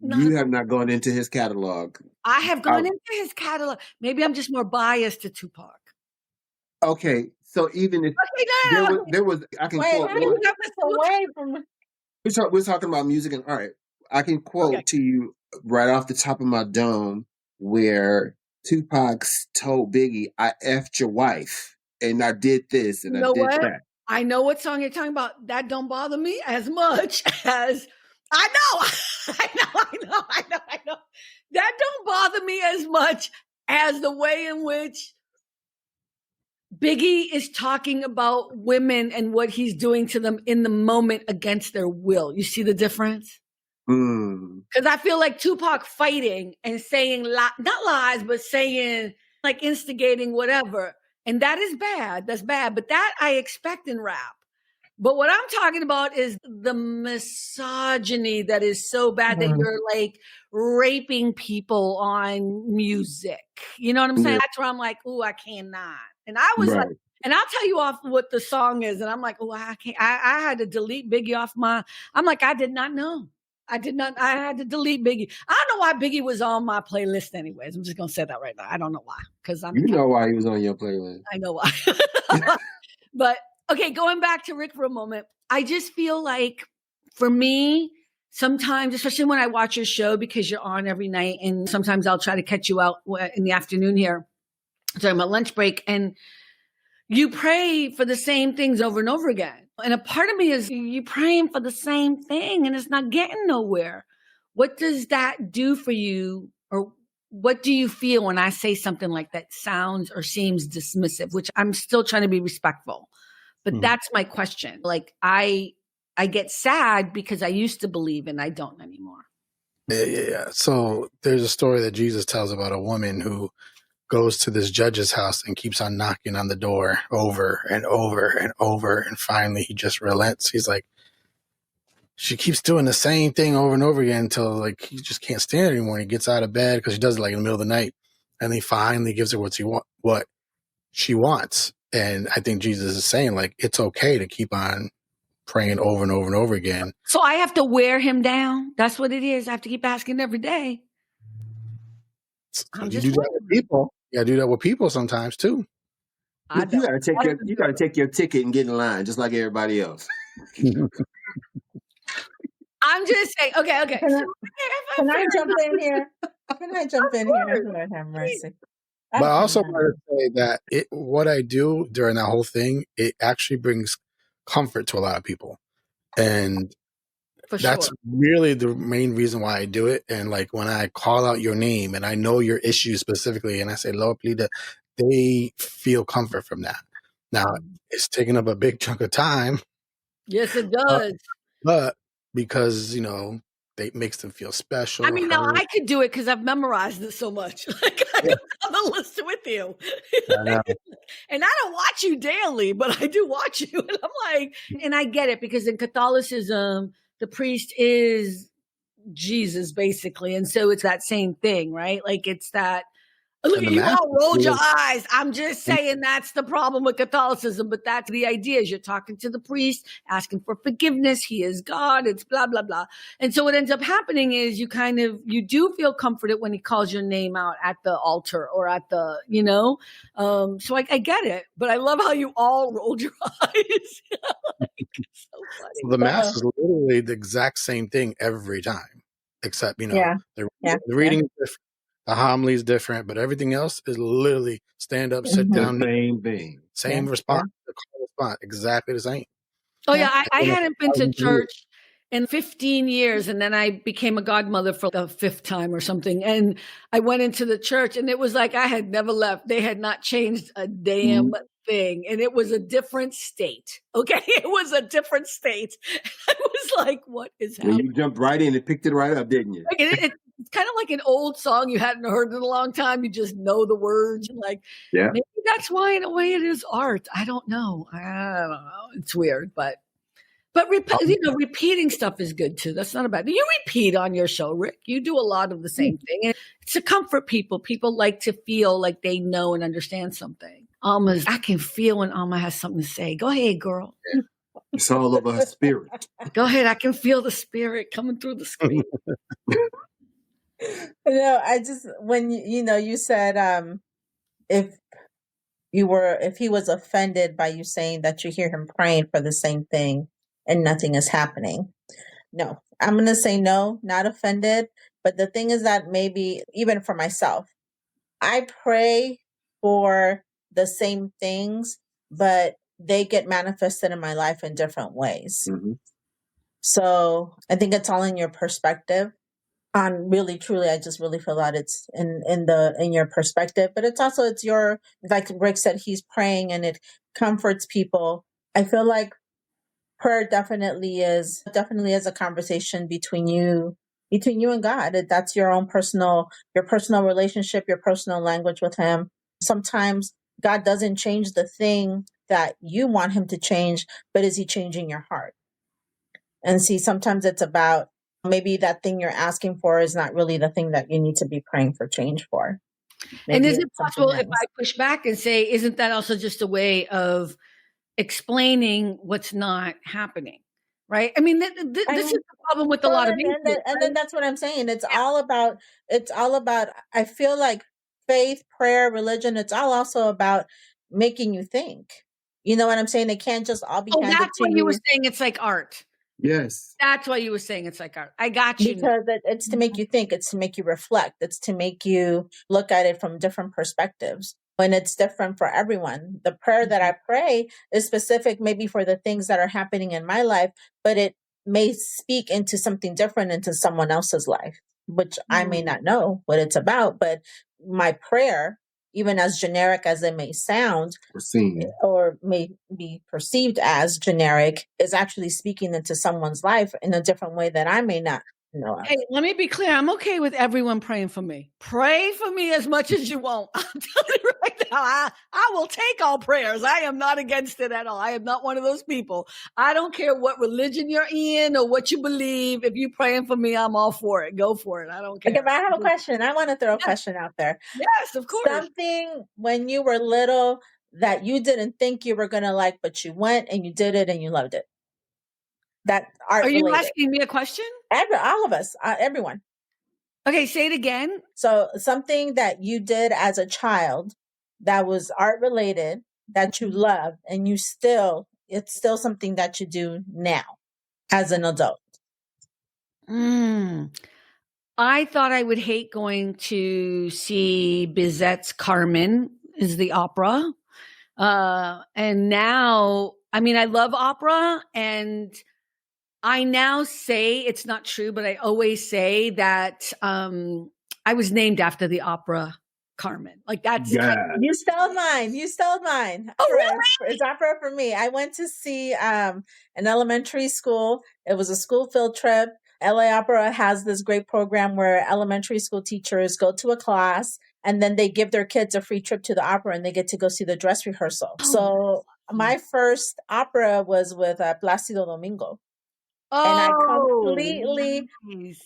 You have not gone into his catalog. I have gone into his catalog. Maybe I'm just more biased to Tupac. Okay, so even if there was, I can quote. Away from. We're talking about music and art. I can quote to you right off the top of my dome where Tupac told Biggie, "I effed your wife, and I did this, and I did that." I know what song you're talking about. That don't bother me as much as I know. I know. That don't bother me as much as the way in which Biggie is talking about women and what he's doing to them in the moment against their will. You see the difference? Because I feel like Tupac fighting and saying, not lies, but saying, like, instigating whatever. And that is bad. That's bad. But that I expect in rap. But what I'm talking about is the misogyny that is so bad that you're like raping people on music. You know what I'm saying? That's where I'm like, ooh, I cannot. And I was like, and I'll tell you off what the song is. And I'm like, oh, I can't. I had to delete Biggie off I'm like, I did not know. I had to delete Biggie. I don't know why Biggie was on my playlist anyways. I'm just going to say that right now. I don't know why. Because You know why he was on your playlist. I know why. But okay, going back to Rick for a moment, I just feel like for me, sometimes, especially when I watch your show, because you're on every night, and sometimes I'll try to catch you out in the afternoon here during my lunch break, and you pray for the same things over and over again. And a part of me is you praying for the same thing and it's not getting nowhere. What does that do for you? Or what do you feel when I say something like that sounds or seems dismissive, which I'm still trying to be respectful. But that's my question. Like I get sad because I used to believe and I don't anymore. Yeah. So there's a story that Jesus tells about a woman who goes to this judge's house and keeps on knocking on the door over and over and over. And finally he just relents. He's like, she keeps doing the same thing over and over again until like he just can't stand it anymore. He gets out of bed because she does it like in the middle of the night. And he finally gives her what she wants. And I think Jesus is saying like, it's okay to keep on praying over and over and over again. So I have to wear him down. That's what it is. I have to keep asking every day. You do that with people. Yeah, do that with people sometimes too. You gotta take your ticket and get in line, just like everybody else. I'm just saying. Okay. Can I jump in here? Lord have mercy. But I also want to say that what I do during that whole thing, it actually brings comfort to a lot of people, and that's really the main reason why I do it. And like when I call out your name and I know your issue specifically, and I say, Lord, please, they feel comfort from that. Now it's taking up a big chunk of time. Yes, it does. But because, it makes them feel special. I mean, now I could do it because I've memorized it so much. Like I can on the list with you. And I don't watch you daily, but I do watch you. And I'm like, and I get it because in Catholicism, the priest is Jesus basically. And so it's that same thing, right? Like it's that, look at you all rolled your eyes. I'm just saying that's the problem with Catholicism, but that's the idea is you're talking to the priest, asking for forgiveness. He is God. It's blah, blah, blah. And so what ends up happening is you do feel comforted when he calls your name out at the altar or at the, so I get it, but I love how you all rolled your eyes. Like, it's so funny. The mass is literally the exact same thing every time, except, the reading is different. The homily is different, but everything else is literally stand up, sit down. Same thing. Same response. The call response. Exactly the same. Oh, yeah. I hadn't been to church in 15 years, and then I became a godmother for the 5th time or something. And I went into the church, and it was like I had never left. They had not changed a damn thing, and it was a different state. Okay? It was a different state. I was like, what is happening? Well, you jumped right in and picked it right up, didn't you? It's kind of like an old song you hadn't heard in a long time. You just know the words. Maybe that's why, in a way, it is art. I don't know. It's weird, but repeating stuff is good too. That's not a bad. You repeat on your show, Rick. You do a lot of the same thing. And it's to comfort people. People like to feel like they know and understand something. I can feel when Alma has something to say. Go ahead, girl. It's all over her spirit. Go ahead. I can feel the spirit coming through the screen. No, I just when you said if if he was offended by you saying that you hear him praying for the same thing and nothing is happening. No, I'm going to say no, not offended. But the thing is that maybe even for myself, I pray for the same things, but they get manifested in my life in different ways. Mhm. So I think it's all in your perspective. On really, truly, I just really feel that it's in your perspective, but it's your, like Rick said, he's praying and it comforts people. I feel like prayer definitely is a conversation between you and God. That's your personal relationship, your personal language with him. Sometimes God doesn't change the thing that you want him to change, but is he changing your heart? And see, sometimes it's about maybe that thing you're asking for is not really the thing that you need to be praying for change for. Maybe And is it it's something possible if else. I push back and say, isn't that also just a way of explaining what's not happening? Right? I mean, this is the problem with a lot of people. And then that's what I'm saying. It's all about, I feel like faith, prayer, religion, it's all also about making you think. You know what I'm saying? It can't just all be Oh, handed that's to why you were you. saying it's like art. Yes. That's why you were saying it's like art. I got you. Because it's to make you think, it's to make you reflect, it's to make you look at it from different perspectives. When it's different for everyone. The prayer that I pray is specific maybe for the things that are happening in my life, but it may speak into something different into someone else's life, which I may not know what it's about. But my prayer, even as generic as it may sound, or may be perceived as generic, is actually speaking into someone's life in a different way that I may not know of. Hey, let me be clear. I'm okay with everyone praying for me. Pray for me as much as you want. I'm telling you right now, I will take all prayers. I am not against it at all. I am not one of those people. I don't care what religion you're in or what you believe. If you're praying for me, I'm all for it. Go for it. I don't care. Okay, but I have a question. I want to throw a question out there. Yes, of course. Something when you were little that you didn't think you were going to like, but you went and you did it and you loved it. That art related. Are you asking me a question? All of us, everyone. Okay, say it again. So something that you did as a child that was art related that you loved, and it's still something that you do now as an adult. I thought I would hate going to see Bizet's Carmen is the opera. And now, I mean, I love opera, and I now say it's not true, but I always say that I was named after the opera Carmen. Like that's You stole mine. Oh, really? It's opera for me. I went to see an elementary school. It was a school field trip. LA Opera has this great program where elementary school teachers go to a class and then they give their kids a free trip to the opera and they get to go see the dress rehearsal. So my first opera was with Plácido Domingo. And I completely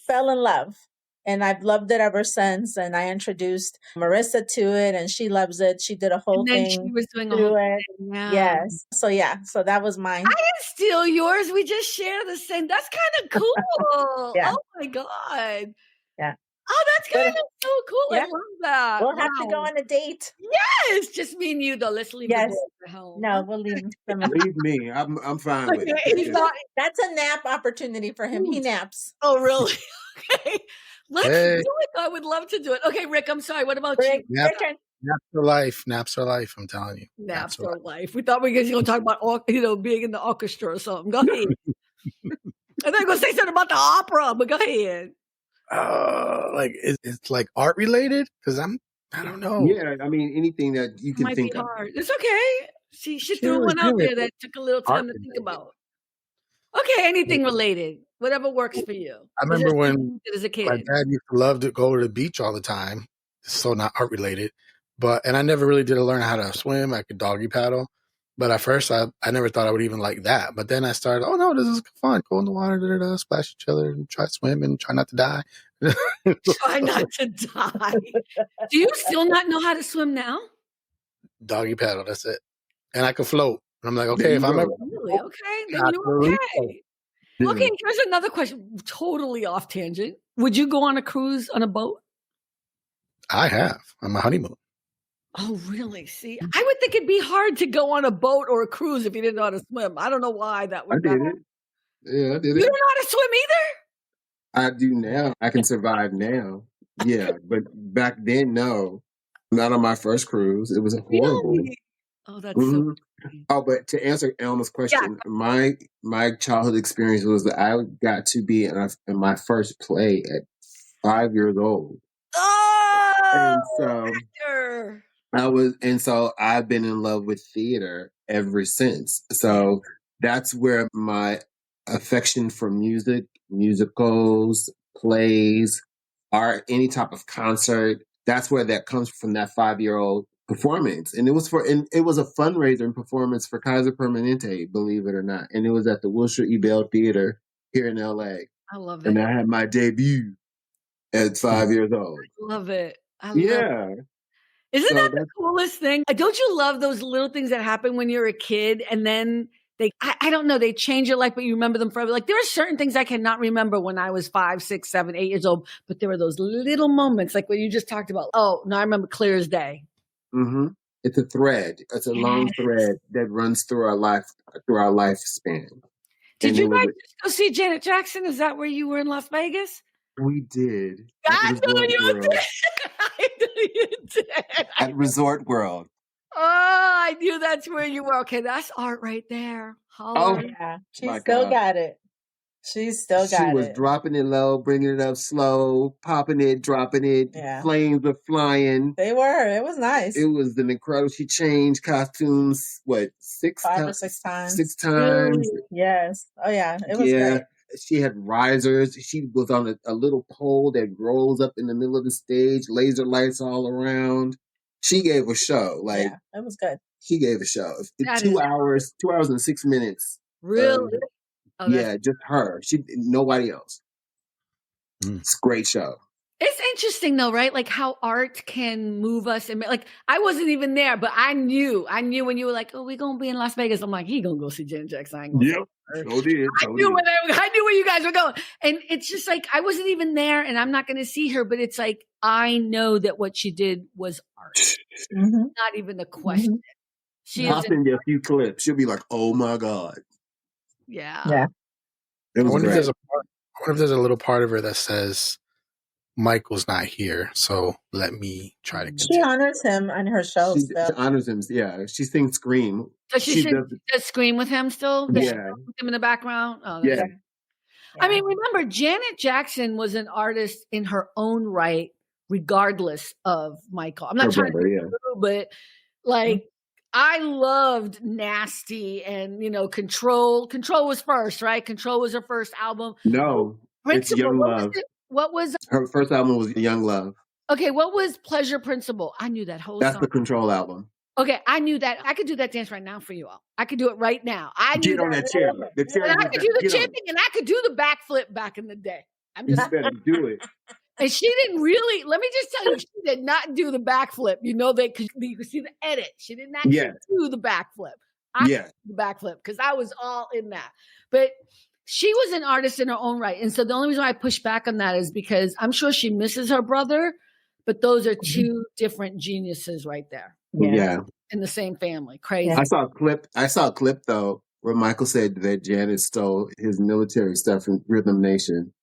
fell in love. And I've loved it ever since. And I introduced Marissa to it, and she loves it. She did a whole thing. She was doing through it. Yes. So so that was mine. I didn't steal yours. We just share the same. That's kind of cool. Yeah. Oh my God. Yeah. Oh, that's kind of so cool. Yeah. I love that. We'll have to go on a date. Yes, just me and you though. Let's leave the boys at home. No, we'll leave them. Leave me. I'm fine with it. That's a nap opportunity for him. He naps. Oh, really? Okay. Let's do it. I would love to do it. Okay, Rick, I'm sorry. What about you? Naps are life. Naps are life. I'm telling you. Naps are life. We thought we were going to talk about, being in the orchestra or something. Go ahead. I thought you were going to say something about the opera, but go ahead. Like it's like art related? Because I don't know. Yeah, I mean anything that you can think of. Hard. It's okay. She threw one out there that took a little time to think about. Okay, anything related, whatever works for you. I remember when as a kid, my dad used to love to go to the beach all the time. So not art related, and I never really did learn how to swim. I could doggy paddle, but at first I never thought I would even like that. But then I started, oh no, this is fun. Go in the water, splash each other, and try to swim and try not to die. Try not to die. Do you still not know how to swim now? Doggy paddle, that's it. And I could float. And I'm like, okay, if I'm ever really okay, then you're okay. Okay, here's another question, totally off tangent. Would you go on a cruise on a boat? I have on my honeymoon. Oh, really? See, I would think it'd be hard to go on a boat or a cruise if you didn't know how to swim. I don't know why that I would did matter. it. Yeah, I did You it. don't know how to swim either? I do now. I can survive now. Yeah, but back then, no. Not on my first cruise. It was horrible. Really? Oh, that's so Mhm. funny. Oh, but to answer Elma's question, my childhood experience was that I got to be in my first play at 5 years old, Oh, and so actor. so I've been in love with theater ever since. So that's where my affection for music, musicals, plays, art, any type of concert, that's where that comes from, that 5-year-old performance. And it was a fundraiser and performance for Kaiser Permanente, believe it or not. And it was at the Wilshire E. Bell Theater here in LA. I love And it. I had my debut at 5 years old. I love it. I love it. Yeah. Isn't So that the coolest thing? Don't you love those little things that happen when you're a kid and then I don't know, they change your life, but you remember them forever. Like there are certain things I cannot remember when I was 5, 6, 7, 8 years old, but there were those little moments like what you just talked about. Oh, no, I remember clear as day. Mm-hmm. It's a thread. It's a long thread that runs through our lifespan. Did you guys just go see Janet Jackson? Is that where you were in Las Vegas? We did. I knew you did. I knew you did. At Resort World. Oh, I knew that's where you were. Okay, that's art right there. Oh, yeah. She still got it. She still got it. She was dropping it low, bringing it up slow, popping it, dropping it. Yeah. Flames were flying. They were. It was nice. It was an incredible. She changed costumes, what, 5 or 6 times? 6 times. Yes. Oh, yeah. It was great. She had risers. She was on a little pole that rolls up in the middle of the stage, laser lights all around. She gave a show. Like, yeah, it was good. She gave a show. 2 hours and 6 minutes. Really? Yeah, just her. Nobody else. It's a great show. It's interesting though, right? Like how art can move us, and like I wasn't even there, but I knew when you were like, "Oh, we're gonna be in Las Vegas." I'm like, "He gonna go see Janet Jackson." I ain't gonna So did. I knew where you guys were going, and it's just like I wasn't even there, and I'm not gonna see her, but it's like I know that what she did was art. Not even a question. She I'll send you a few clips. She'll be like, "Oh my god." Yeah. It was great. I wonder if there's a little part of her that says, Michael's not here, so let me try to continue. She honors him on her show. She honors him, yeah. She sings Scream. Does she does Scream with him still? Does she with him in the background? Oh, yeah. I mean, remember, Janet Jackson was an artist in her own right, regardless of Michael. I'm not trying to be rude, but like, I loved Nasty and, Control. Control was first, right? Control was her first album. No, it's Young Love. What was her first album? Was Young Love. Okay, what was Pleasure Principle? I knew that whole song. That's the Control album. Okay, I knew that. I could do that dance right now for you all. I could do it right now. I knew Get on that chair. The chair. And I could do the chipping, and I could do the backflip back in the day. You better do it. And she didn't really, let me just tell you, she did not do the backflip. You know that because you can see the edit. She didn't actually do the backflip. I did the backflip because I was all in that. But she was an artist in her own right. And so the only reason I push back on that is because I'm sure she misses her brother, but those are two different geniuses right there. Yeah. In the same family. Crazy. I saw a clip though, where Michael said that Janet stole his military stuff from Rhythm Nation.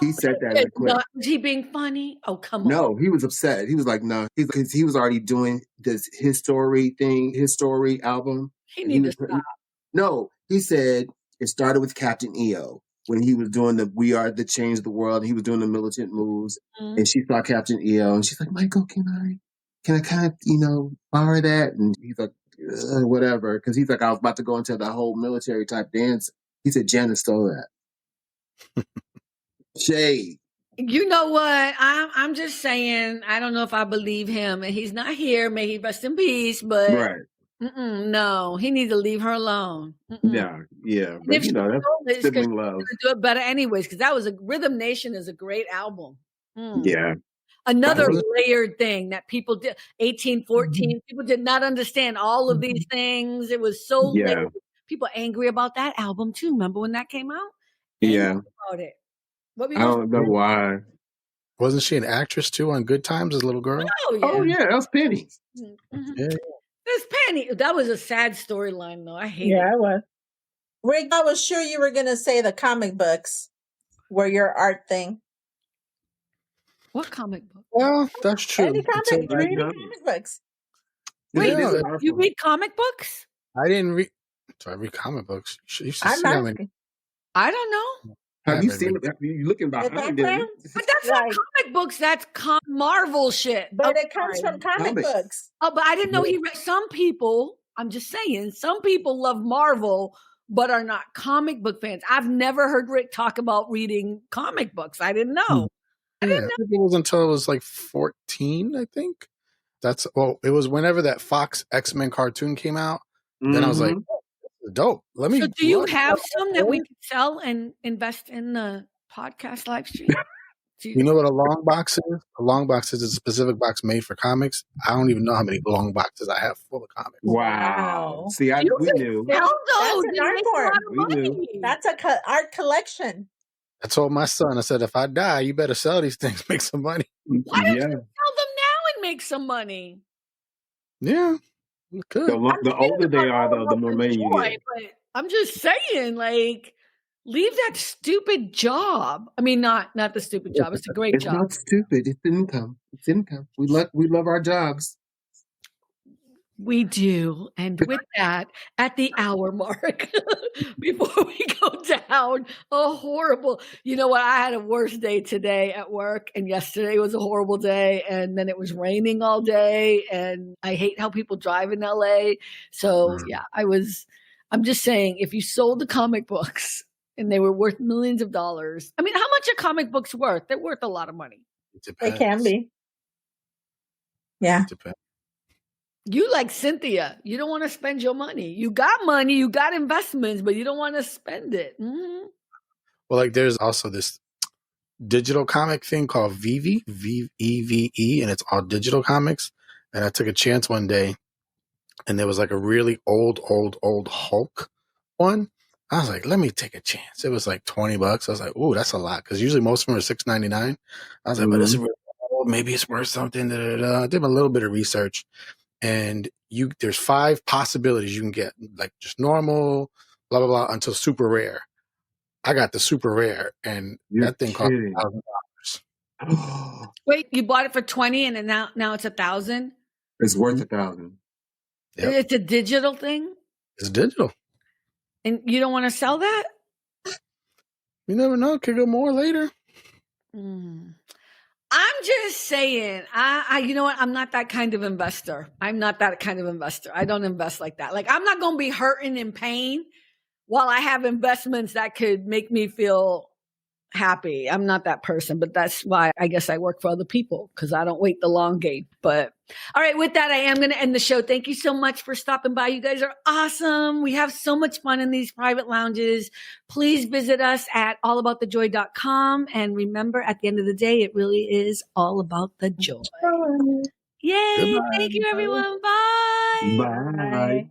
He said that in a clip. Was he being funny? Oh, come on. No, he was upset. He was like, no, because he was already doing his story album. He needed to stop. No, he said it started with Captain EO when he was doing the We Are the Change the World. He was doing the militant moves, and she saw Captain EO, and she's like, Michael, can I kind of, borrow that? And he's like, whatever, because he's like, I was about to go into the whole military type dance. He said, Janet stole that. Shade. You know what? I'm just saying, I don't know if I believe him, and he's not here. May he rest in peace, but no, he needs to leave her alone. Yeah. But that's sibling love. Do it better anyways, because that was Rhythm Nation is a great album. Yeah. Another layered thing that people did, 1814, people did not understand all of these things. It was so layered. People angry about that album too. Remember when that came out? Angry about it. I don't know why. Wasn't she an actress too on Good Times as a little girl? Oh yeah. Oh yeah, that was Penny. Mhm. Yeah. This Penny. That was a sad storyline though. I hate it. Yeah, I was. Rick, I was sure you were going to say the comic books were your art thing. What comic book? Well, that's true. Any comic, Until- reading no. comic books. Wait, It is no, powerful. You read comic books? I didn't read. So I read comic books. You should I'm see how many. asking. I don't know. Have you haven't seen read- it? You looking The behind background? them? But that's Right. not comic books. That's Marvel shit. But Oh, it comes sorry. from comic Comics. books. Oh, but I didn't know he read. Some people, I'm just saying, some people love Marvel, but are not comic book fans. I've never heard Rick talk about reading comic books. I didn't know. I Yeah, didn't I think it was until I was like 14, I think. It was whenever that Fox X-Men cartoon came out. Then I was like, Mhm. oh, this is dope. Let me. So do you look. have some that we could sell and invest in the podcast live stream? Do You know what a long box is? A long box is a specific box made for comics. I don't even know how many long boxes I have full of comics. Wow. Wow. See, You we could knew. sell That's those an and art make a lot form. of We knew. money. That's a art collection. I told my son, I said, if I die, you better sell these things, make some money. Why don't Yeah. you sell them now and make some money? Yeah, you could. The older they are, though, the more money you Joy, get. but I'm just saying, like, leave that stupid job. I mean, not the stupid job. It's a great It's job. not stupid. It's income. It's income. We love our jobs. We do. And with that, at the hour mark, before we go down, a horrible, you know what? I had a worse day today at work, and yesterday was a horrible day, and then it was raining all day, and I hate how people drive in LA. So, yeah, I'm just saying, if you sold the comic books and they were worth millions of dollars, I mean, how much are comic books worth? They're worth a lot of money. It They depends. can be. Yeah. It depends. You like Cynthia. You don't want to spend your money. You got money, you got investments, but you don't want to spend it. Mhm. Well, like there's also this digital comic thing called Vivi, VEVE, and it's all digital comics. And I took a chance one day, and there was like a really old Hulk one. I was like, let me take a chance. It was like $20. I was like, ooh, that's a lot, because usually most of them are $6.99. I was like, but this is really old. Maybe it's worth something. I did a little bit of research, and there's 5 possibilities you can get, like just normal, blah blah blah, until super rare. I got the super rare, and You're that thing cost kidding. $1,000. Wait, you bought it for 20 and then now it's 1,000? It's worth 1,000. Yep. It's a digital thing? It's digital. And you don't want to sell that? You never know. It could go more later. Mm. I'm just saying, I you know what? I'm not that kind of investor. I don't invest like that. Like, I'm not going to be hurting in pain while I have investments that could make me feel happy. I'm not that person, but that's why I guess I work for other people, because I don't wait the long game. But all right, with that, I am going to end the show. Thank you so much for stopping by. You guys are awesome. We have so much fun in these private lounges. Please visit us at allaboutthejoy.com. And remember, at the end of the day, it really is all about the joy. Yay. Goodbye, Thank you, everybody. everyone. Bye.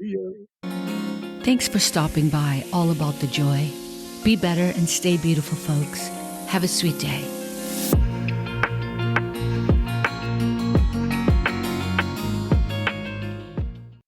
Bye. Thanks for stopping by All About the Joy. Be better and stay beautiful, folks. Have a sweet day.